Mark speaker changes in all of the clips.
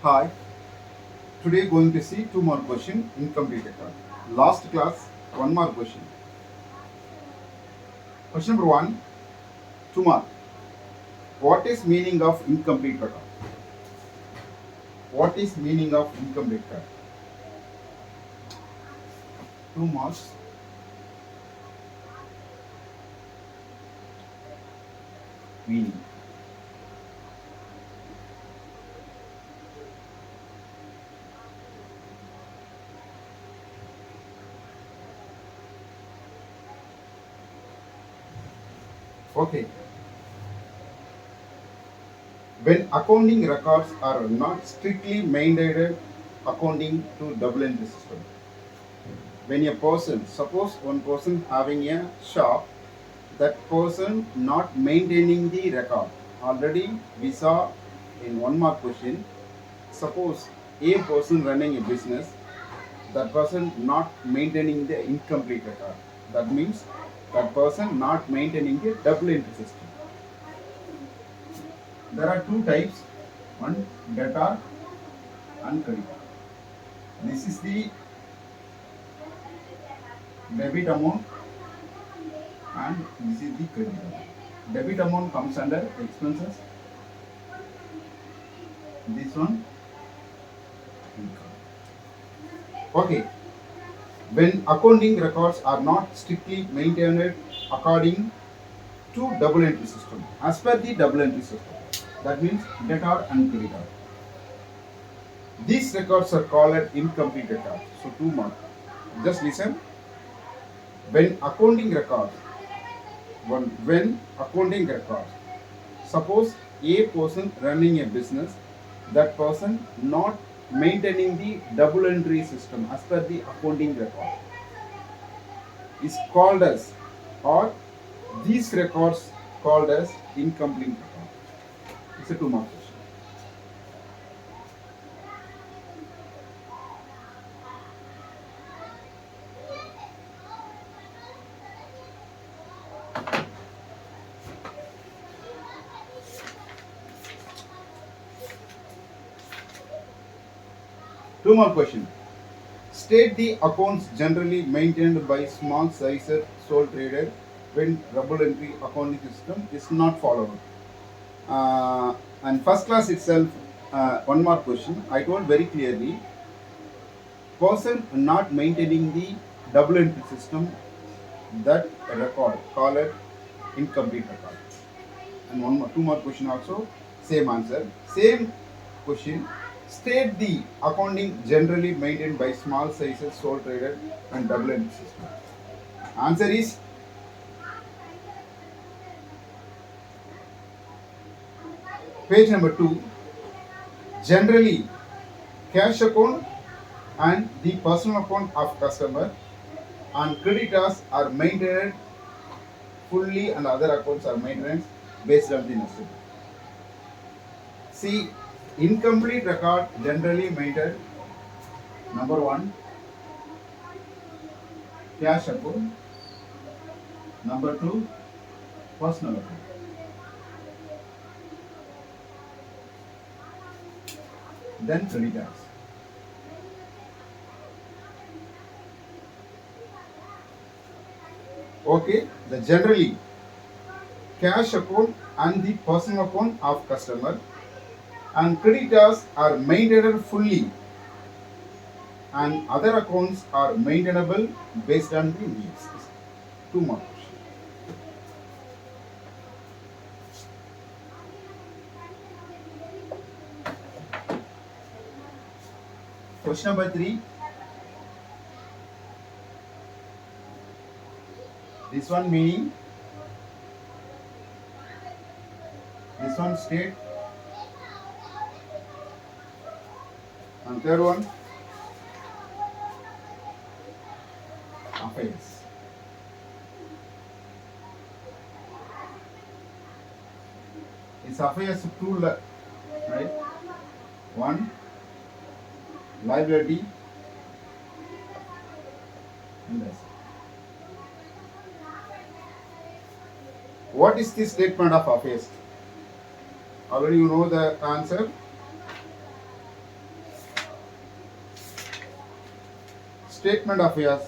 Speaker 1: Hi, today going to see two more question incomplete record. Last class, one more question. Question number one, two mark. What is meaning of incomplete record? What is meaning of incomplete record? Two marks. Meaning. Okay. When accounting records are not strictly maintained according to double entry system. When a person, suppose one person having a shop, that person not maintaining the record. Already we saw in one mark question, suppose a person running a business, that person not maintaining the incomplete record. That means that person not maintaining the double entry system. There are two types, one debtor and creditor. This is the debit amount and this is the credit amount. Debit amount comes under expenses, this one income. Okay, when accounting records are not strictly maintained according to double entry system, as per the double entry system, that means debtor and creditor, these records are called incomplete records. So two marks. Just listen. When accounting records, when accounting records, suppose a person running a business, that person not maintaining the double entry system as per the accounting record is called as, or these records called as incomplete record. It's a two mark question. Two more question. State the accounts generally maintained by small sizer sole trader when double entry accounting system is not followed. And first class itself, one more question. I told very clearly, person not maintaining the double entry system, that record call it incomplete record. And one more, two more question also, same answer, same question. State the accounting generally maintained by small sizes sole trader and double entry system. Answer is page number 2. Generally, cash account and the personal account of customer and creditors are maintained fully and other accounts are maintained based on the necessity. See, incomplete record generally maintained, number 1, cash account, number 2, personal account. Then creditors. Okay, the generally cash account and the personal account of customer and creditors are maintained fully and other accounts are maintainable based on the needs. Two more questions. Question number 3. This one meaning, this one state, and third one affairs. It's affairs two, right? One, liability and asset. What is the statement of affairs? Already you know the answer. statement of affairs.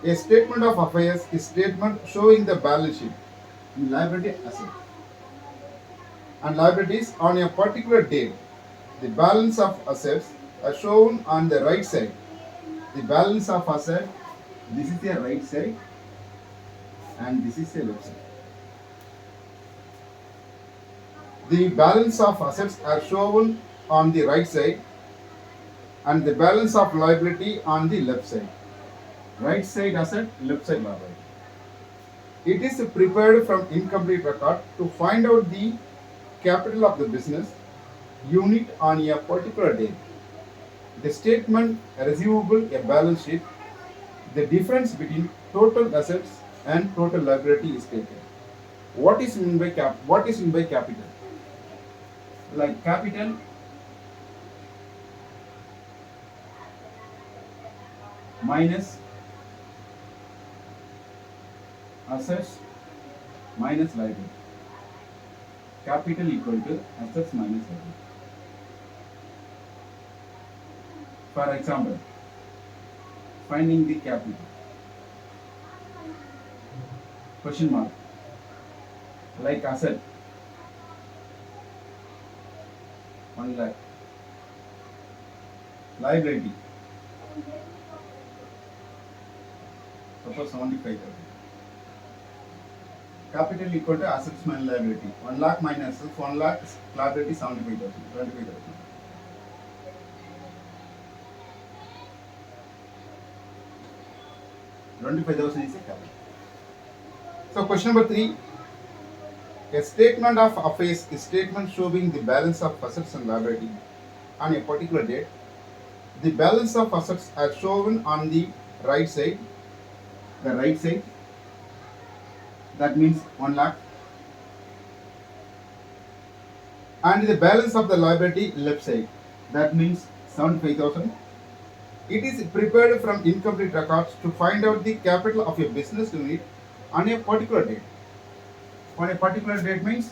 Speaker 1: A statement of affairs is statement showing the balance sheet in liability asset and liabilities on a particular date. The balance of assets are shown on the right side. The balance of asset, this is the right side and this is the left side. The balance of assets are shown on the right side and the balance of liability on the left side. Right side asset, left side liability. It is prepared from incomplete record to find out the capital of the business unit on a particular date. The statement receivable a balance sheet. The difference between total assets and total liability is taken. What is meant by What is meant by capital? Like capital minus assets minus liability. Capital equal to assets minus liability. For example, finding the capital. Question mark. Like asset 1 lakh. Liability. Suppose 75,000. Capital equal to assets minus liability. 1 lakh minus 1 lakh liability 75,000. 25,000. Is a capital. So question number 3. A statement of affairs is statement showing the balance of assets and liability on a particular date. The balance of assets are shown on the right side. The right side. That means 1 lakh. And the balance of the liability left side. That means 75,000. It is prepared from incomplete records to find out the capital of a business unit on a particular date. On a particular date means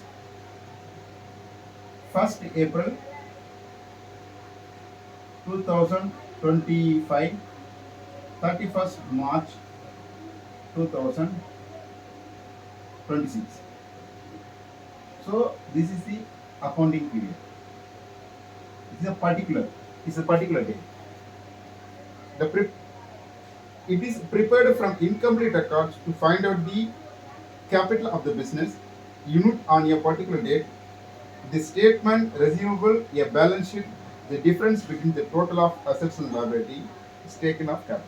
Speaker 1: 1st April 2025, 31st March 2026. So this is the accounting period. It is a particular date. It is prepared from incomplete records to find out the capital of the business unit on a particular date. The statement receivable a balance sheet. The difference between the total of assets and liability is taken off capital.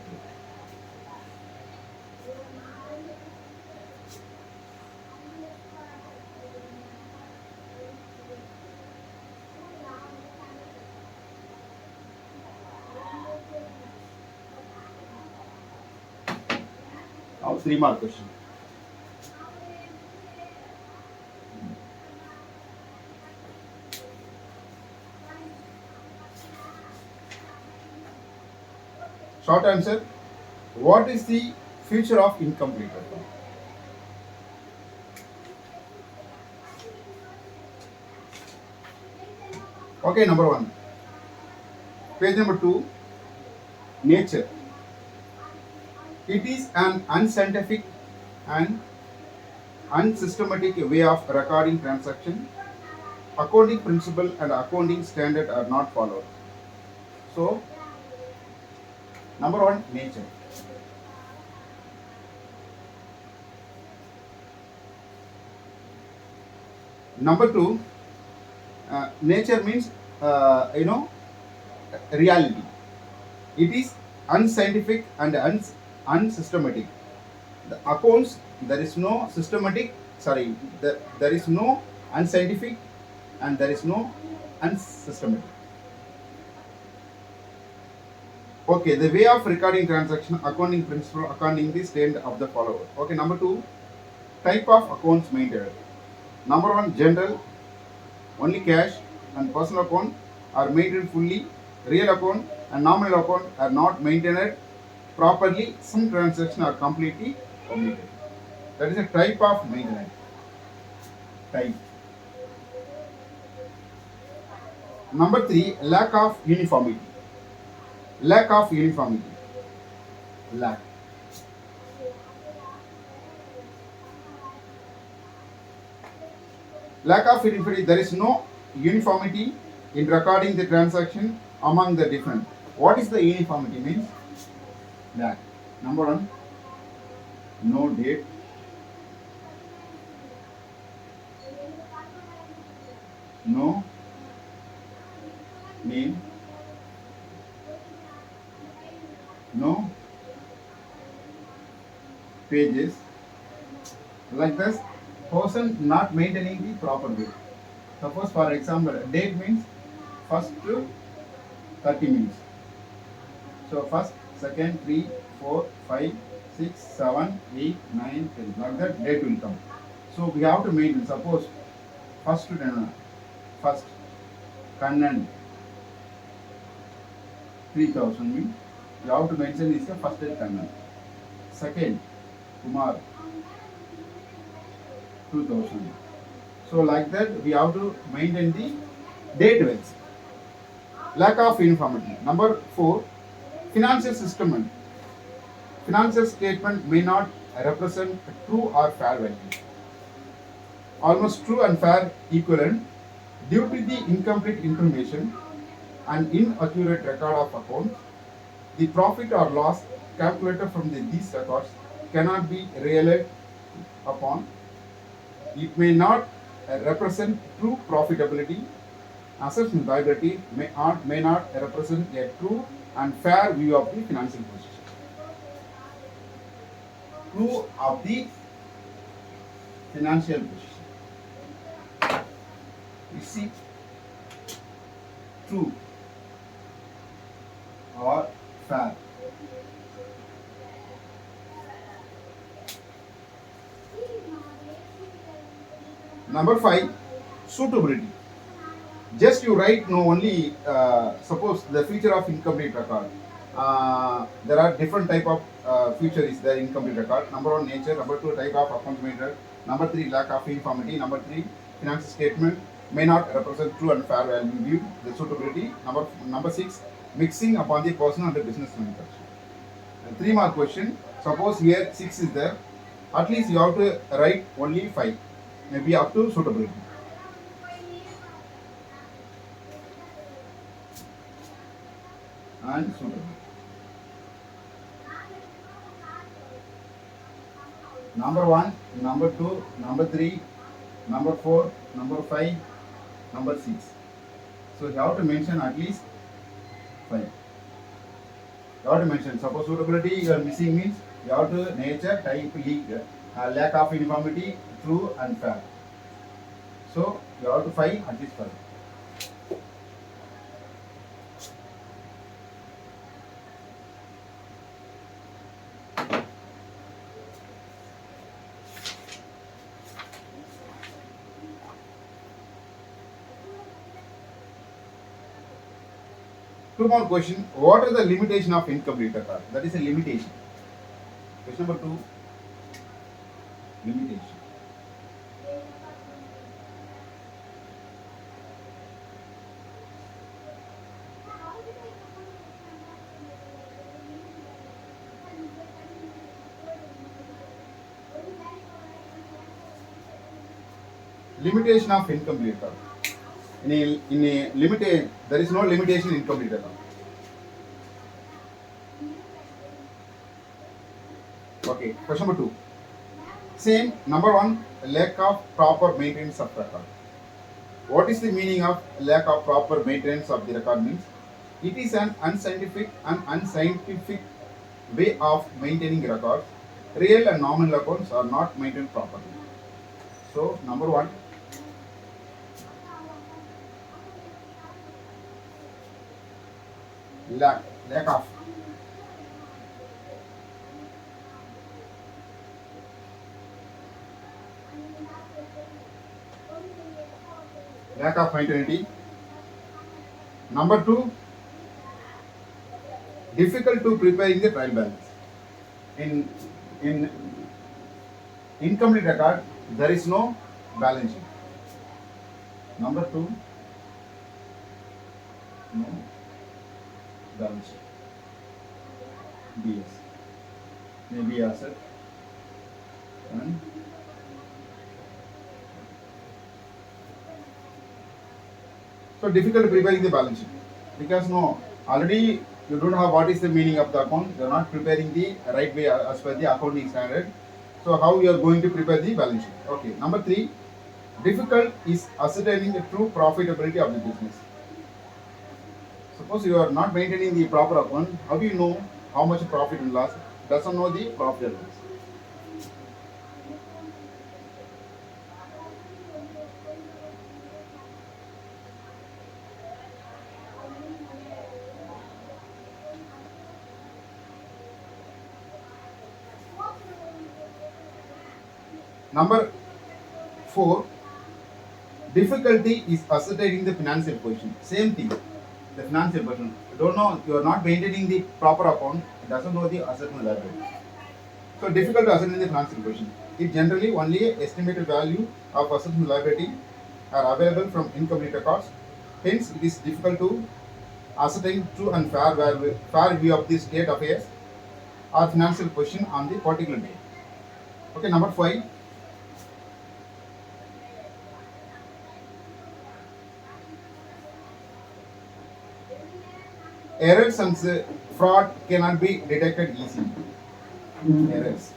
Speaker 1: Now 3 mark question. Short answer. What is the future of incomplete record? Okay, number 1. Page number 2. Nature. It is an unscientific and unsystematic way of recording transaction. Accounting principle and accounting standard are not followed. So, number 1, nature. Number 2, nature means reality. It is unscientific and unsystematic. The accounts, there is no systematic. There is no unscientific and there is no unsystematic. Okay, the way of recording transaction, accounting principle, accounting the standard of the follower. Okay, number 2, type of accounts maintained. Number 1, general, only cash and personal account are maintained fully. Real account and nominal account are not maintained properly. Some transactions are completely omitted. That is a type of maintenance. Type. Number three, lack of uniformity. Lack of uniformity. Lack. Lack of uniformity. There is no uniformity in recording the transaction among the different. What is the uniformity means? Lack. Number one, no date. No name. No pages. Like this, person not maintaining the proper way. Suppose for example, date means first to 30 minutes. So first, second, 3, 4, 5, 6, 7, 8, 9, 10. Like that date will come. So we have to maintain. Suppose first to 10, first Kannan 3000 means you have to mention is the first date Kannan. Second Kumar 2000. So like that we have to maintain the date wise. Lack of uniformity. Number 4, financial system. Financial statement may not represent true or fair value. Almost true and fair equivalent due to the incomplete information and inaccurate record of account. The profit or loss calculated from these records cannot be relied upon. It may not represent true profitability. Assets and liability may not represent a true and fair view of the financial position. True of the financial position. You see, true or fair. Number 5, suitability. Just you write no only suppose the feature of incomplete record. There are different type of feature is there incomplete record. Number 1, nature. Number 2, type of account method. Number 3, lack of uniformity. Number 3, financial statement may not represent true and fair value. The suitability. Number 6, mixing upon the personal and the business manufacturing. 3 mark question. Suppose here 6 is there. At least you have to write only 5. Maybe up to suitability. And suitable. Number 1, number 2, number 3, number 4, number 5, number 6. So you have to mention at least 5. You have to mention. Suppose suitability you are missing means you have to nature, type, leak, lack of uniformity, true and fair. So you have to 5 at least 5. 2 more question. What are the limitation of incomplete record? That is a limitation. Question number 2. Limitation. Limitation of incomplete record. In a limit, there is no limitation in incomplete record. Okay, question number 2. Same, number 1, lack of proper maintenance of record. What is the meaning of lack of proper maintenance of the record means? It is an unscientific way of maintaining records. Real and nominal accounts are not maintained properly. So, number 1, lack of maintainability. Number 2, difficult to preparing the trial balance. In incomplete record, there is no balance sheet. Number 2, No balance sheet. BS. Maybe asset and so difficult preparing the balance sheet because no already you don't have what is the meaning of the account. You are not preparing the right way as per the accounting standard. So how you are going to prepare the balance sheet? Okay. Number three, difficult is ascertaining the true profitability of the business. Suppose you are not maintaining the proper account, how do you know how much profit and loss? Doesn't know the profit and loss. Number four, difficulty is ascertaining the financial position. Same thing, the financial position. You don't know, you are not maintaining the proper account, it doesn't know the asset and liability. So difficult to ascertain the financial position. It generally only estimated value of asset and liability are available from incomplete records. Hence, it is difficult to ascertain true and fair view of the state affairs or financial position on the particular day. Okay, number five. Errors and fraud cannot be detected easily. Errors.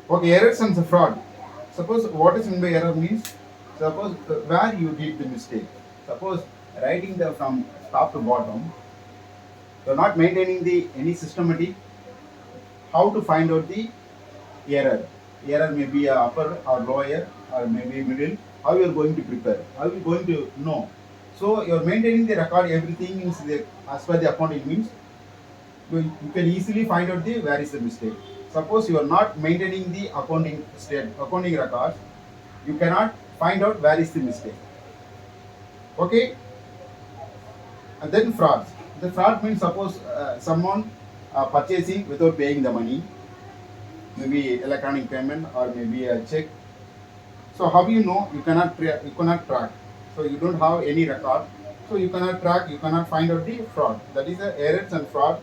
Speaker 1: Okay, errors and fraud. Suppose what is meant by error means, suppose where you did the mistake. Suppose writing the from top to bottom, you are not maintaining the any systematic how to find out the error. Error may be a upper or lower or maybe middle. How you are going to prepare? How you are going to know? So you are maintaining the record. Everything is the, as per the accounting means. You can easily find out the where is the mistake. Suppose you are not maintaining the accounting records, you cannot find out where is the mistake. Okay, and then fraud. The fraud means suppose someone purchasing without paying the money, maybe electronic payment or maybe a check. So how you know you cannot track. So you don't have any record. So you cannot track. You cannot find out the fraud. That is the errors and fraud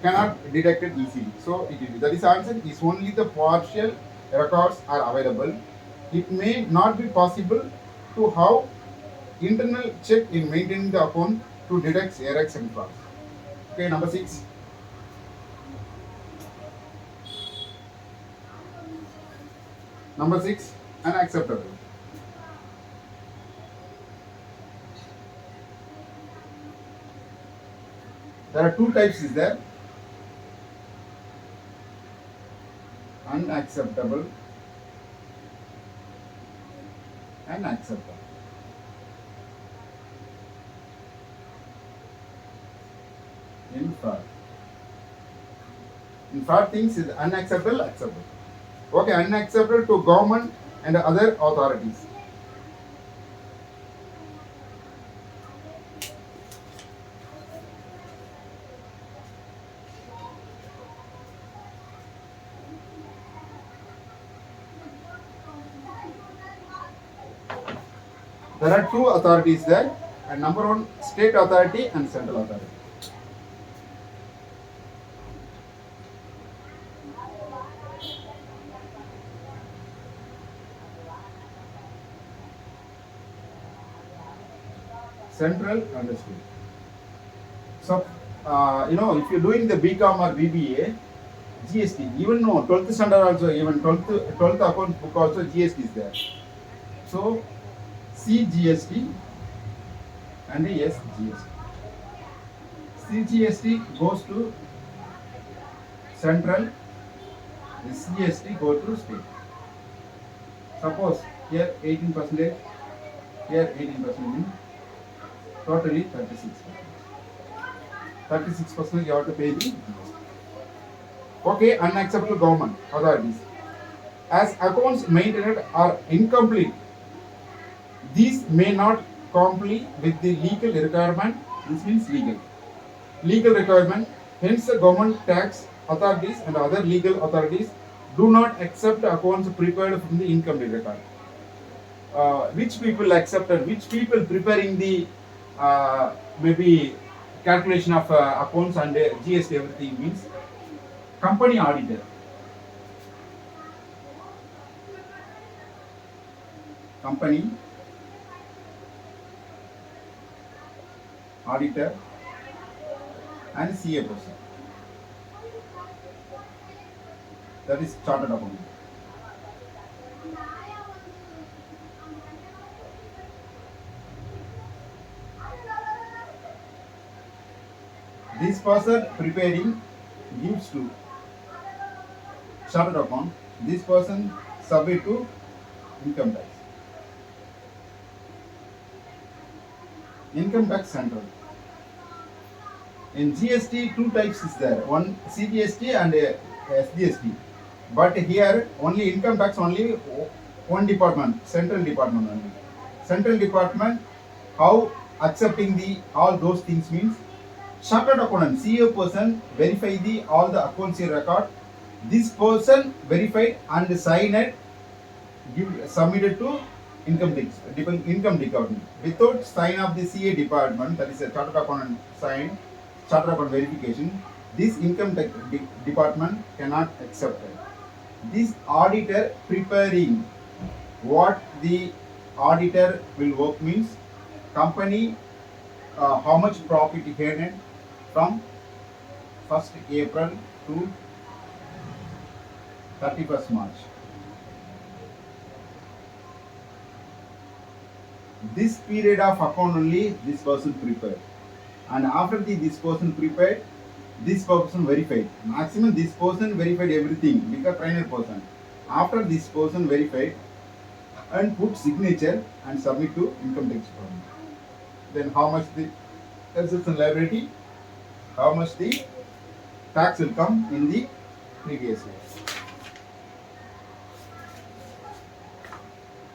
Speaker 1: cannot detect it easily. So that is answer is only the partial records are available. It may not be possible to have internal check in maintaining the account to detect errors and frauds. Okay, number six. Number six, unacceptable. There are two types is there. Unacceptable and acceptable. In fraud. In fraud things is unacceptable, acceptable. Okay, unacceptable to government and other authorities. There are two authorities there, and number one, state authority and central authority. Central and state. So, if you're doing the BCom or BBA, GST, even no 12th standard also, even 12th account book also GST is there. So, CGST and SGST. CGST goes to central, the CST go to state. Suppose here 18%, here 18%, totally 36%. 36% you have to pay the GST. Okay, unacceptable government authorities. As accounts maintained are incomplete, these may not comply with the legal requirement. This means legal requirement. Hence, the government tax authorities and other legal authorities do not accept accounts prepared from the income record. Which people accepted? Which people preparing the maybe calculation of accounts and GST everything means company auditor. Company auditor and CA person. That is chartered accountant. This person preparing gives to chartered account. This person submit to income tax. Income tax central. In GST, two types is there. One CGST and SGST. But here only income tax only one department, central department only. Central department how accepting the all those things means chartered accountant CEO person verify the all the accounts in record. This person verified and signed it, submitted to income department. Without sign of the CA department, that is a chartered accountant sign, chartered account verification, this income department cannot accept it. This auditor preparing what the auditor will work means company how much profit he earned from 1st April to 31st March. This period of account only this person prepared, and after this person prepared, this person verified. Maximum this person verified everything because trainer person. After this person verified and put signature and submit to income tax department. Then how much the assets and liability, how much the tax will come in the previous year.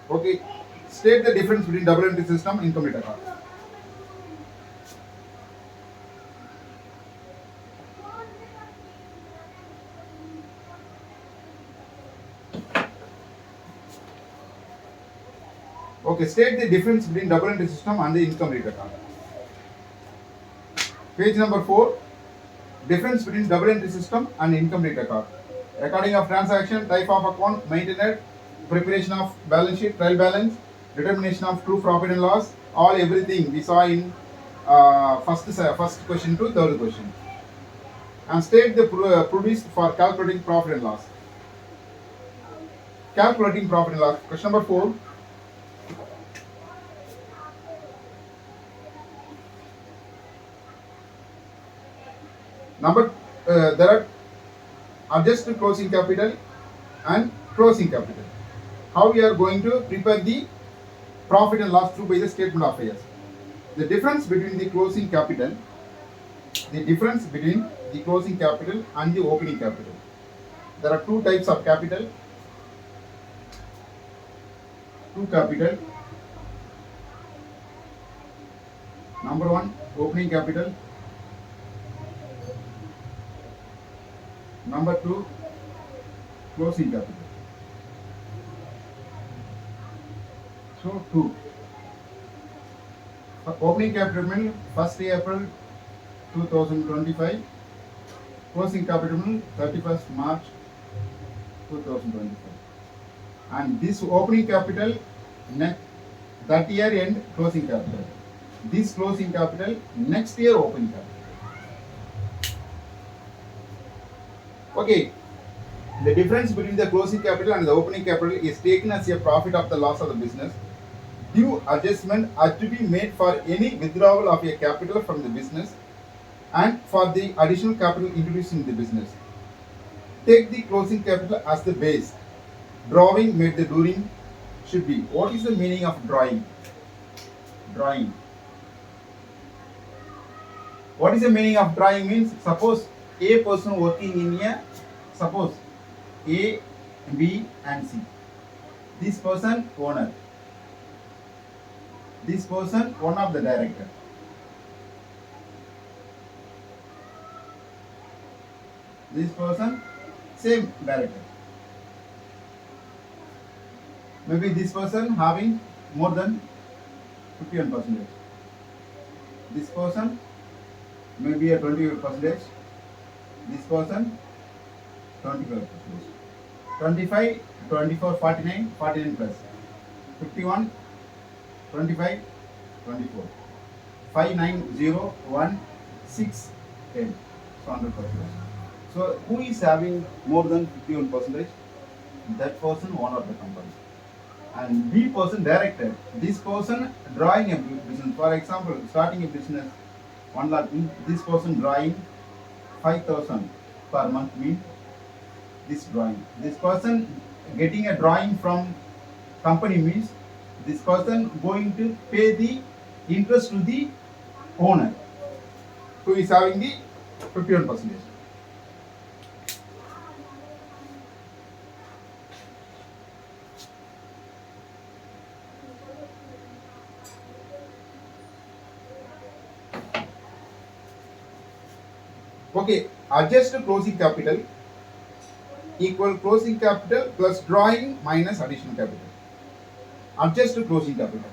Speaker 1: Okay, state the difference between double entry system and income record. Okay, state the difference between double entry system and the income record. Page number 4. Difference between double entry system and income record. Recording of transaction, type of account, maintained, preparation of balance sheet, trial balance, determination of true profit and loss, all everything we saw in first question to third question. And state the produced for calculating profit and loss. Calculating profit and loss. Question number 4. There are adjusted closing capital and closing capital. How we are going to prepare the profit and loss through by the statement of affairs. The difference between the closing capital, and the opening capital. There are two types of capital. Number 1, opening capital. Number 2, closing capital. So 2. Opening capital 1st April 2025. Closing capital 31st March 2025. And this opening capital that year end closing capital. This closing capital next year opening capital. Okay, the difference between the closing capital and the opening capital is taken as a profit of the loss of the business. Due adjustment are to be made for any withdrawal of a capital from the business and for the additional capital introduced in the business. Take the closing capital as the base. Drawing made the during should be. What is the meaning of drawing? What is the meaning of drawing means? Suppose a person working in a, suppose A, B and C. This person owner. This person, one of the director. This person, same director. Maybe this person having more than 51%. This person maybe a 20%. This person 25%. 25, 24, 49, 49 plus 51, 25, 24. 5, 9, 0, 1, 6, 10. So 100%. So who is having more than 51%? That person owner of the company. And B person director. This person drawing a business. For example, starting a business, 1 lakh means this person drawing 5,000 per month means this drawing. This person getting a drawing from company means this person going to pay the interest to the owner who is having the 51%. Okay, adjust closing capital equal closing capital plus drawing minus additional capital. Adjust closing capital.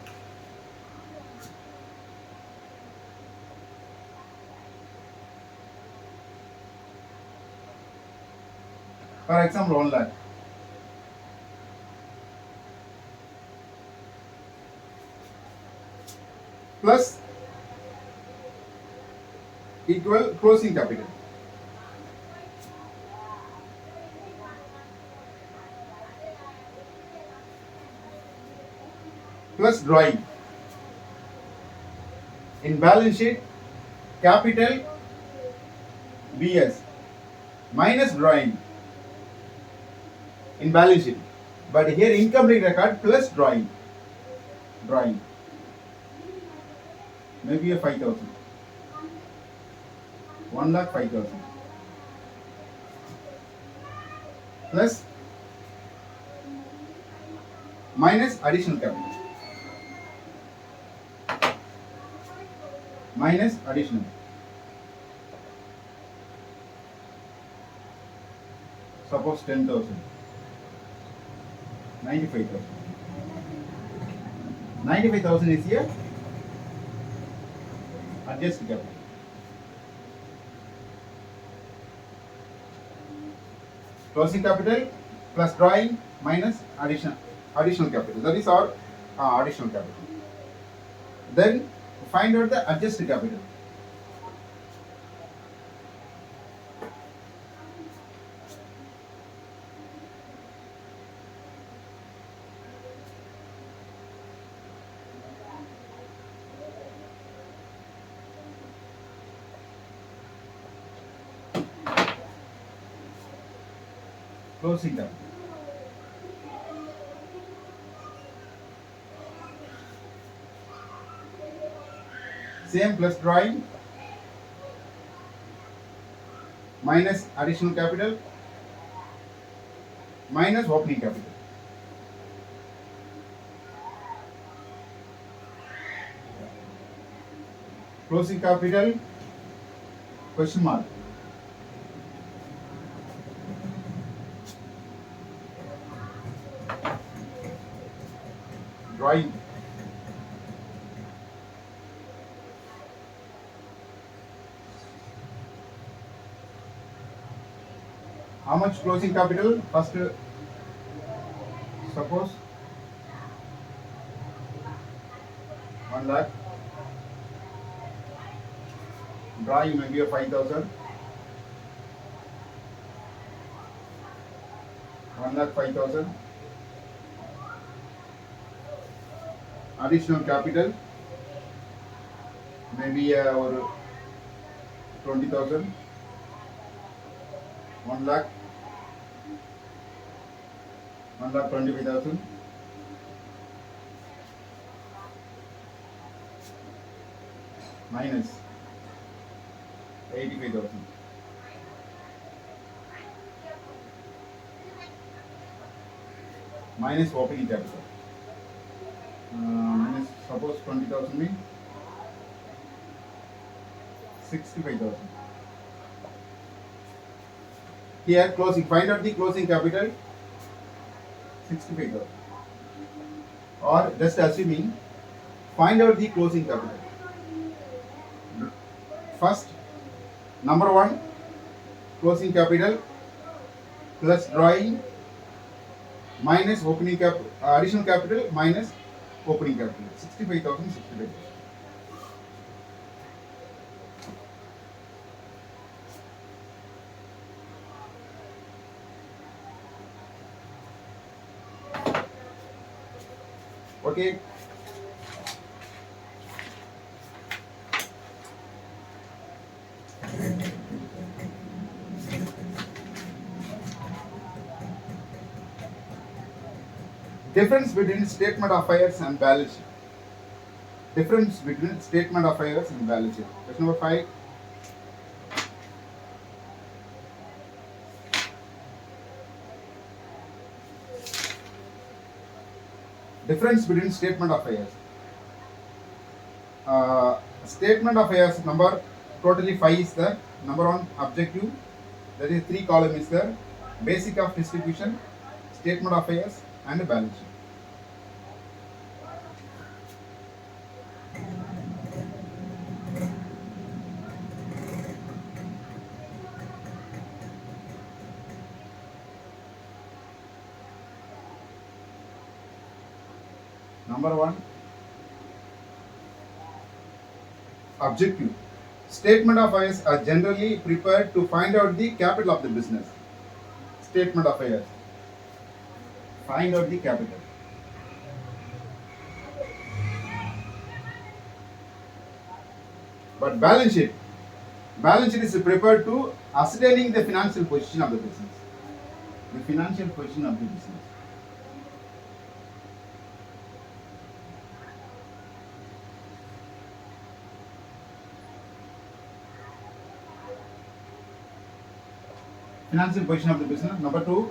Speaker 1: For example, 1 lakh. Plus equal closing capital. Plus drawing. In balance sheet, capital BS minus drawing in balance sheet. But here incomplete record plus drawing. Drawing. Maybe a 5,000. 1 lakh 5,000. Plus minus additional capital. Minus additional. Suppose 10,000. 95,000. 95,000 is here. Adjust capital. Closing capital plus drawing minus additional capital. That is our additional capital. Then find out the adjusted capital. Closing capital. Same plus drawing minus additional capital minus opening capital. Closing capital question mark. Drawing. How much closing capital? First, suppose 1 lakh. Drawing maybe a 5,000. 1 lakh 5,000. Additional capital maybe or 20,000. 1 lakh. 1 lakh 25,000. Minus 85,000. Minus opening capital. Minus means suppose 20,000 means 65,000. Here closing, find out the closing capital 65,000. Or just assuming, find out the closing capital. First, number 1, closing capital plus drawing minus opening additional capital minus opening capital. 65,000, 65,000. Okay. Difference between statement of affairs and balance sheet. Difference between statement of affairs and balance sheet. Question number 5. Difference between statement of affairs. Statement of affairs number totally 5 is there. Number 1, objective. That is 3 column is there. Basic of distribution, statement of affairs and balance sheet. Number 1, objective. Statement of affairs are generally prepared to find out the capital of the business. Statement of affairs. Find out the capital. But balance sheet is prepared to ascertaining the financial position of the business. The financial position of the business. Financial position of the business. Number 2,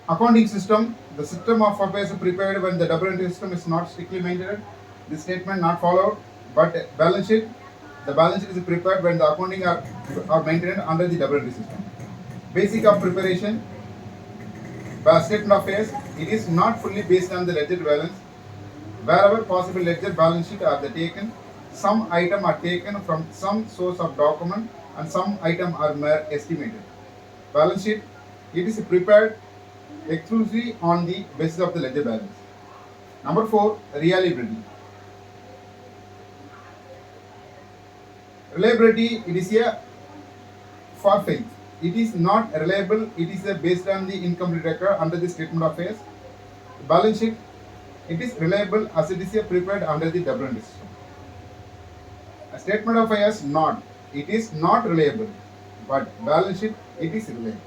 Speaker 1: accounting system. The system of affairs prepared when the double entry system is not strictly maintained. This statement not followed. But balance sheet. The balance sheet is prepared when the accounting are maintained under the double entry system. Basic of preparation. Statement of affairs. It is not fully based on the ledger balance. Wherever possible, ledger balance sheet are taken. Some item are taken from some source of document and some item are mere estimated. Balance sheet, it is prepared exclusively on the basis of the ledger balance. Number 4, reliability. Reliability, it is a for faith. It is not reliable, it is based on the incomplete record under the statement of affairs. Balance sheet, it is reliable as it is prepared under the double entry system. A statement of affairs not. It is not reliable, but balance sheet, it is reliable.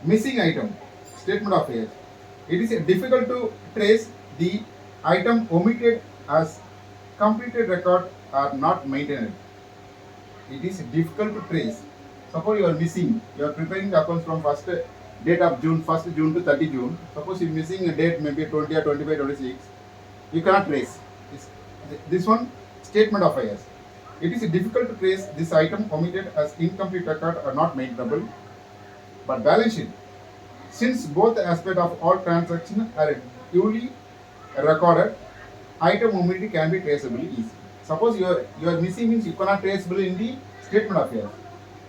Speaker 1: Missing item, statement of affairs. It is difficult to trace the item omitted as completed record are not maintained. It is difficult to trace. Suppose you are missing, you are preparing the accounts from first date of June, 1st June to 30 June. Suppose you are missing a date, maybe 20 or 25, 26. You cannot trace. This one, statement of affairs. It is difficult to trace this item omitted as incomplete record or not maintainable. But balance sheet, since both aspects of all transactions are duly recorded, item omitted can be traceable easily. Suppose you are missing means you cannot traceable in the statement of affairs.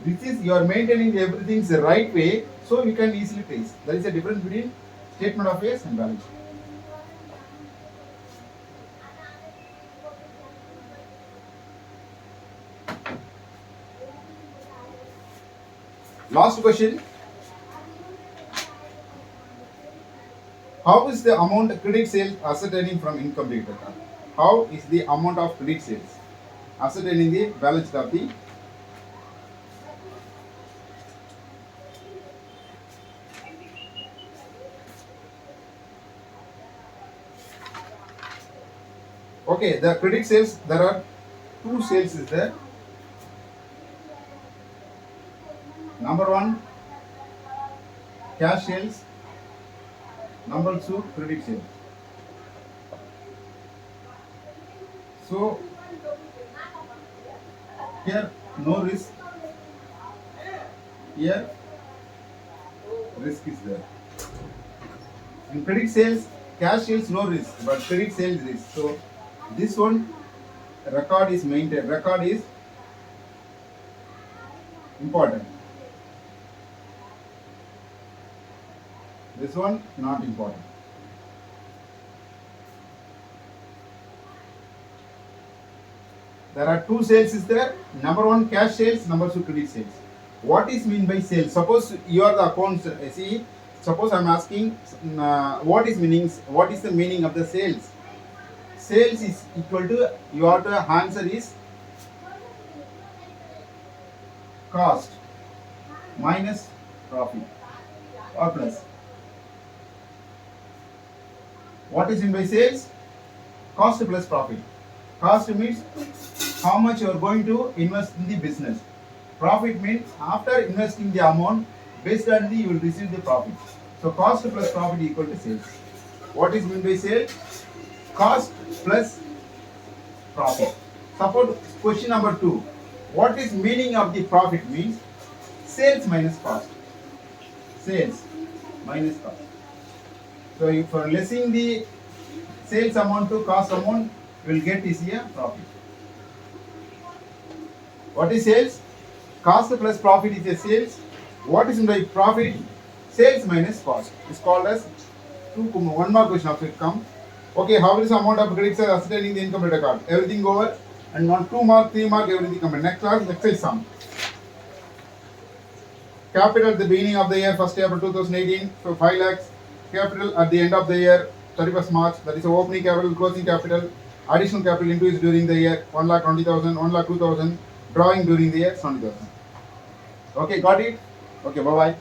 Speaker 1: This is you are maintaining everything the right way, so you can easily trace. There is a difference between statement of affairs and balance sheet. Last question. How is the amount credit sales ascertaining from incomplete record? How is the amount of credit sales ascertaining the balance sheet of the okay, the credit sales, there are 2 sales is there. Number 1, cash sales. Number 2, credit sales. So here no risk, here risk is there. In credit sales, cash sales no risk, but credit sales risk. So this one record is maintained. Record is important. This one not important. There are two sales is there. Number one cash sales, number two credit sales. What is mean by sales? Suppose you are the accounts. See, suppose I am asking what is the meaning of the sales? Sales is equal to your answer is cost minus profit or plus. What is mean by sales? Cost plus profit. Cost means how much you are going to invest in the business. Profit means after investing the amount, based on the you will receive the profit. So cost plus profit equal to sales. What is meant by sales? Cost plus profit. Suppose question number 2. What is meaning of the profit means sales minus cost. Sales minus cost. So if for lessing the sales amount to cost amount, you will get is a profit. What is sales? Cost plus profit is a sales. What is in the profit? Sales minus cost. It's called as one more question after it come. Okay, how is the amount of credits are ascertaining the income record? Everything over, and on 2 mark, 3 mark, everything come. Next class, exercise sum. Capital at the beginning of the year, 1st April 2018, so 5 lakhs. Capital at the end of the year, 31st March, that is the opening capital, closing capital. Additional capital increase during the year, 1,20,000, 1,02,000. Drawing during the year, 70,000. Okay, got it? Okay, bye-bye.